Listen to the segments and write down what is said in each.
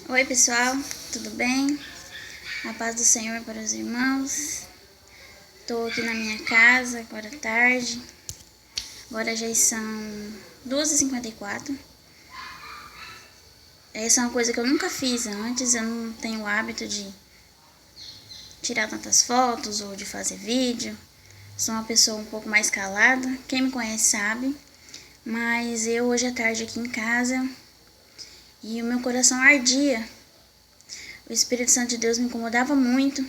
Oi pessoal, tudo bem? A paz do Senhor para os irmãos. Estou aqui na minha casa, agora à tarde. Agora já são 2h54. Essa é uma coisa que eu nunca fiz antes. Eu não tenho o hábito de tirar tantas fotos ou de fazer vídeo. Sou uma pessoa um pouco mais calada. Quem me conhece sabe. Mas eu hoje à tarde aqui em casa e o meu coração ardia. O Espírito Santo de Deus me incomodava muito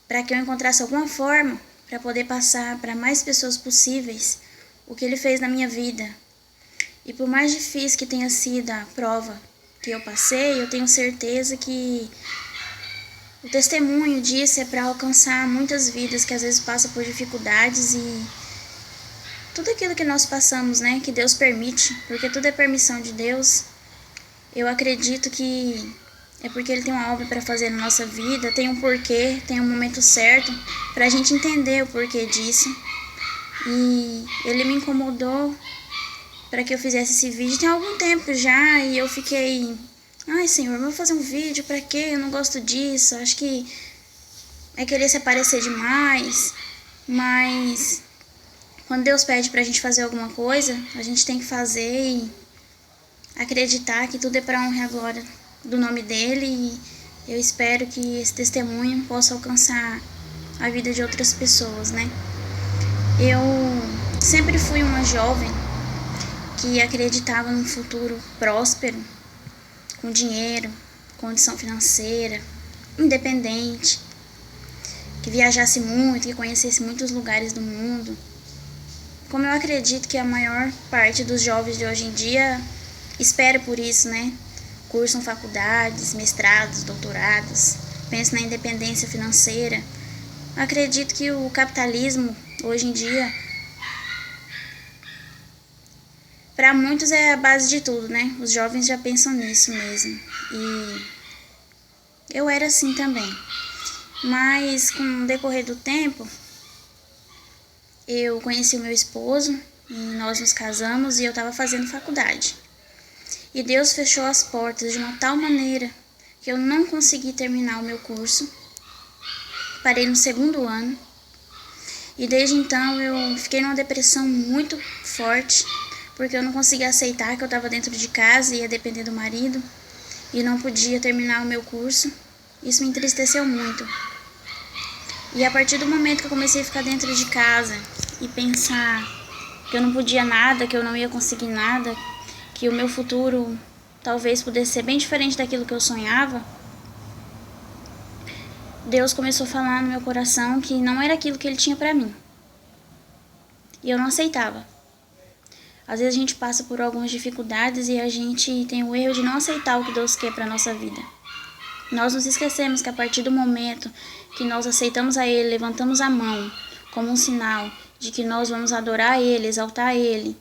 para que eu encontrasse alguma forma para poder passar para mais pessoas possíveis o que Ele fez na minha vida. E por mais difícil que tenha sido a prova que eu passei, eu tenho certeza que o testemunho disso é para alcançar muitas vidas que às vezes passam por dificuldades e tudo aquilo que nós passamos, né, que Deus permite, porque tudo é permissão de Deus. Eu acredito que é porque Ele tem uma obra para fazer na nossa vida, tem um porquê, tem um momento certo para a gente entender o porquê disso. E Ele me incomodou para que eu fizesse esse vídeo tem algum tempo já, e eu fiquei, ai Senhor, eu vou fazer um vídeo para quê? Eu não gosto disso, acho que é querer se aparecer demais. Mas quando Deus pede pra gente fazer alguma coisa, a gente tem que fazer e acreditar que tudo é para honra e glória do nome dele, e eu espero que esse testemunho possa alcançar a vida de outras pessoas, né? Eu sempre fui uma jovem que acreditava num futuro próspero, com dinheiro, condição financeira, independente, que viajasse muito, que conhecesse muitos lugares do mundo. Como eu acredito que a maior parte dos jovens de hoje em dia espera por isso, né? Cursam faculdades, mestrados, doutorados, pensam na independência financeira. Acredito que o capitalismo, hoje em dia, para muitos é a base de tudo, né? Os jovens já pensam nisso mesmo. E eu era assim também. Mas com o decorrer do tempo, eu conheci o meu esposo e nós nos casamos e eu estava fazendo faculdade. E Deus fechou as portas de uma tal maneira que eu não consegui terminar o meu curso. Parei no 2º ano. E desde então eu fiquei numa depressão muito forte, porque eu não conseguia aceitar que eu estava dentro de casa e ia depender do marido e não podia terminar o meu curso. Isso me entristeceu muito. E a partir do momento que eu comecei a ficar dentro de casa e pensar que eu não podia nada, que eu não ia conseguir nada, que o meu futuro talvez pudesse ser bem diferente daquilo que eu sonhava, Deus começou a falar no meu coração que não era aquilo que Ele tinha para mim. E eu não aceitava. Às vezes a gente passa por algumas dificuldades e a gente tem o erro de não aceitar o que Deus quer para nossa vida. Nós nos esquecemos que a partir do momento que nós aceitamos a Ele, levantamos a mão como um sinal de que nós vamos adorar Ele, exaltar Ele,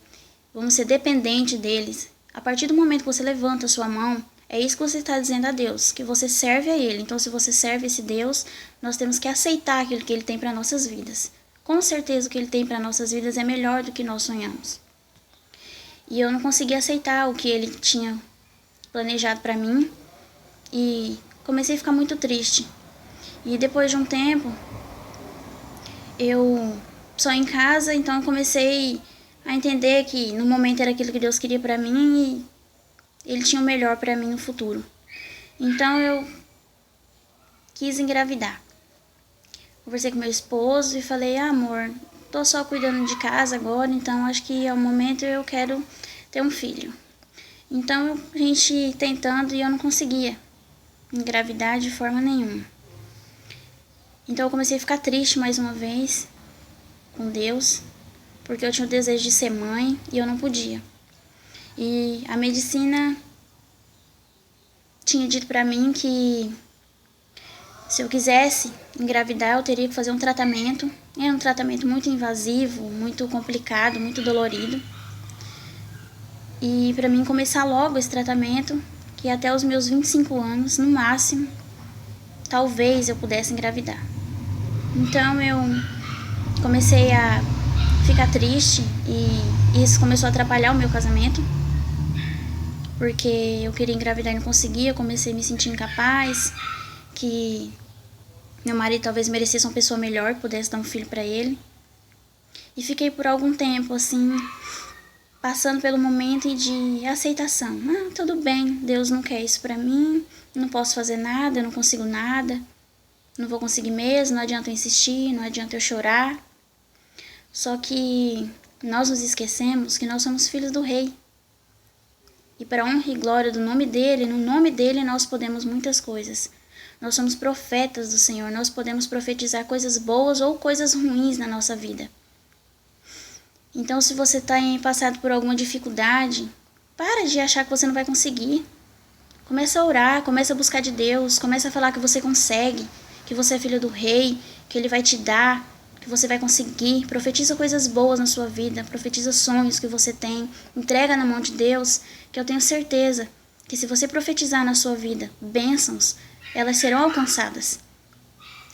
vamos ser dependentes deles. A partir do momento que você levanta a sua mão, é isso que você está dizendo a Deus, que você serve a Ele. Então, se você serve esse Deus, nós temos que aceitar aquilo que Ele tem para nossas vidas. Com certeza o que Ele tem para nossas vidas é melhor do que nós sonhamos. E eu não conseguia aceitar o que Ele tinha planejado para mim e comecei a ficar muito triste. E depois de um tempo, eu só em casa, então eu comecei a entender que no momento era aquilo que Deus queria para mim e Ele tinha o melhor para mim no futuro. Então eu quis engravidar. Conversei com meu esposo e falei, amor, tô só cuidando de casa agora, então acho que é o momento eu quero ter um filho. Então a gente tentando e eu não conseguia engravidar de forma nenhuma. Então eu comecei a ficar triste mais uma vez com Deus, porque eu tinha o desejo de ser mãe e eu não podia. E a medicina tinha dito pra mim que se eu quisesse engravidar eu teria que fazer um tratamento. Era um tratamento muito invasivo, muito complicado, muito dolorido. E pra mim começar logo esse tratamento, que até os meus 25 anos, no máximo, talvez eu pudesse engravidar. Então eu comecei a ficar triste e isso começou a atrapalhar o meu casamento. porque eu queria engravidar e não conseguia, comecei a me sentir incapaz, que meu marido talvez merecesse uma pessoa melhor, pudesse dar um filho para ele. E fiquei por algum tempo, assim, passando pelo momento de aceitação. Ah, tudo bem, Deus não quer isso para mim, não posso fazer nada, eu não consigo nada, não vou conseguir mesmo, não adianta eu insistir, não adianta eu chorar. Só que nós nos esquecemos que nós somos filhos do Rei. E para a honra e glória do nome dele, no nome dele nós podemos muitas coisas. Nós somos profetas do Senhor, nós podemos profetizar coisas boas ou coisas ruins na nossa vida. Então, se você está passado por alguma dificuldade, para de achar que você não vai conseguir. Começa a orar, começa a buscar de Deus, começa a falar que você consegue, que você é filho do Rei, que Ele vai te dar, que você vai conseguir. Profetiza coisas boas na sua vida, profetiza sonhos que você tem, entrega na mão de Deus, que eu tenho certeza que se você profetizar na sua vida bênçãos, elas serão alcançadas.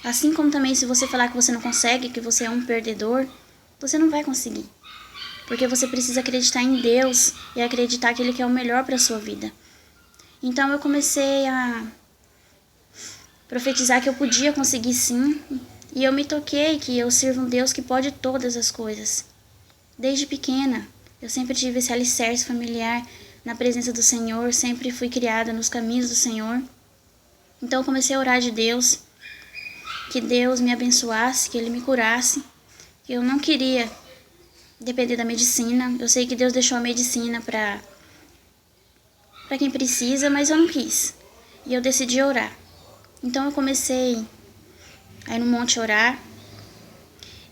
Assim como também se você falar que você não consegue, que você é um perdedor, você não vai conseguir. Porque você precisa acreditar em Deus e acreditar que Ele quer o melhor para a sua vida. Então eu comecei a profetizar que eu podia conseguir sim, e eu me toquei que eu sirvo um Deus que pode todas as coisas. Desde pequena, eu sempre tive esse alicerce familiar na presença do Senhor, sempre fui criada nos caminhos do Senhor. Então eu comecei a orar de Deus, que Deus me abençoasse, que Ele me curasse, que eu não queria depender da medicina. Eu sei que Deus deixou a medicina para quem precisa, mas eu não quis. E eu decidi orar. Então eu comecei a ir no monte orar.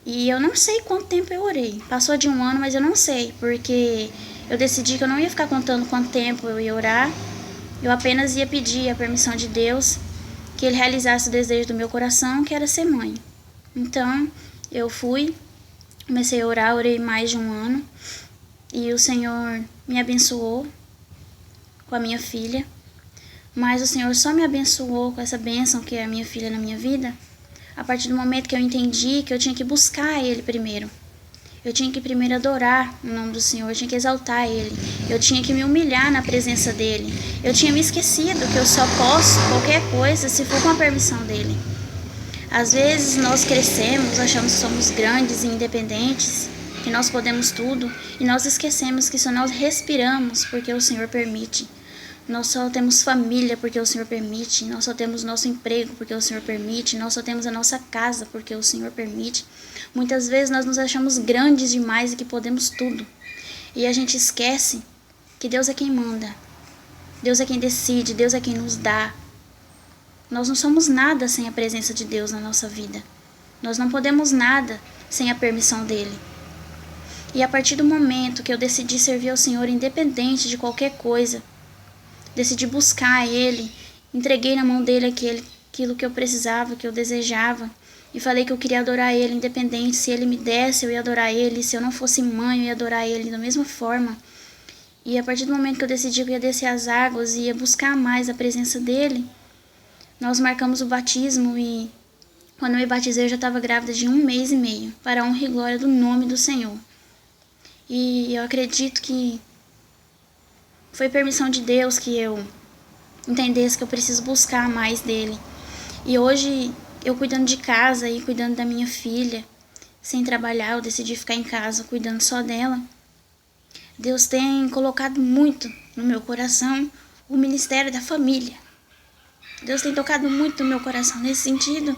E eu não sei quanto tempo eu orei. Passou de 1 ano, mas eu não sei, porque eu decidi que eu não ia ficar contando quanto tempo eu ia orar. Eu apenas ia pedir a permissão de Deus, que Ele realizasse o desejo do meu coração, que era ser mãe. Então eu fui, comecei a orar, orei mais de 1 ano. E o Senhor me abençoou com a minha filha. Mas o Senhor só me abençoou com essa bênção que é a minha filha na minha vida, a partir do momento que eu entendi que eu tinha que buscar Ele primeiro. Eu tinha que primeiro adorar o nome do Senhor, eu tinha que exaltar Ele. Eu tinha que me humilhar na presença dEle. Eu tinha me esquecido que eu só posso qualquer coisa se for com a permissão dEle. Às vezes nós crescemos, achamos que somos grandes e independentes, que nós podemos tudo, e nós esquecemos que só nós respiramos porque o Senhor permite. Nós só temos família porque o Senhor permite, nós só temos nosso emprego porque o Senhor permite, nós só temos a nossa casa porque o Senhor permite. Muitas vezes nós nos achamos grandes demais e que podemos tudo. E a gente esquece que Deus é quem manda, Deus é quem decide, Deus é quem nos dá. Nós não somos nada sem a presença de Deus na nossa vida. Nós não podemos nada sem a permissão dEle. E a partir do momento que eu decidi servir ao Senhor independente de qualquer coisa, decidi buscar Ele, entreguei na mão dEle aquilo que eu precisava, que eu desejava, e falei que eu queria adorar Ele independente. Se Ele me desse, eu ia adorar Ele. Se eu não fosse mãe, eu ia adorar Ele da mesma forma. E a partir do momento que eu decidi que eu ia descer as águas e ia buscar mais a presença dEle, nós marcamos o batismo e quando eu me batizei eu já estava grávida de 1 mês e meio, para a honra e glória do nome do Senhor. E eu acredito que foi permissão de Deus que eu entendesse que eu preciso buscar mais dEle. E hoje, eu cuidando de casa e cuidando da minha filha, sem trabalhar, eu decidi ficar em casa cuidando só dela. Deus tem colocado muito no meu coração o ministério da família. Deus tem tocado muito no meu coração nesse sentido,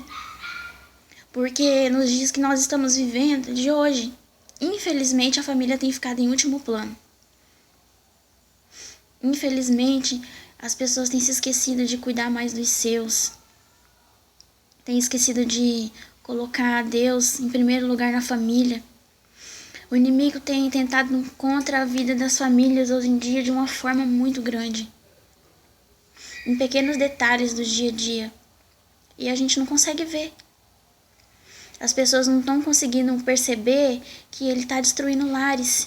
porque nos dias que nós estamos vivendo, de hoje, infelizmente a família tem ficado em último plano. Infelizmente, as pessoas têm se esquecido de cuidar mais dos seus. Têm esquecido de colocar Deus em primeiro lugar na família. O inimigo tem tentado contra a vida das famílias hoje em dia de uma forma muito grande. Em pequenos detalhes do dia a dia. E a gente não consegue ver. As pessoas não estão conseguindo perceber que ele está destruindo lares.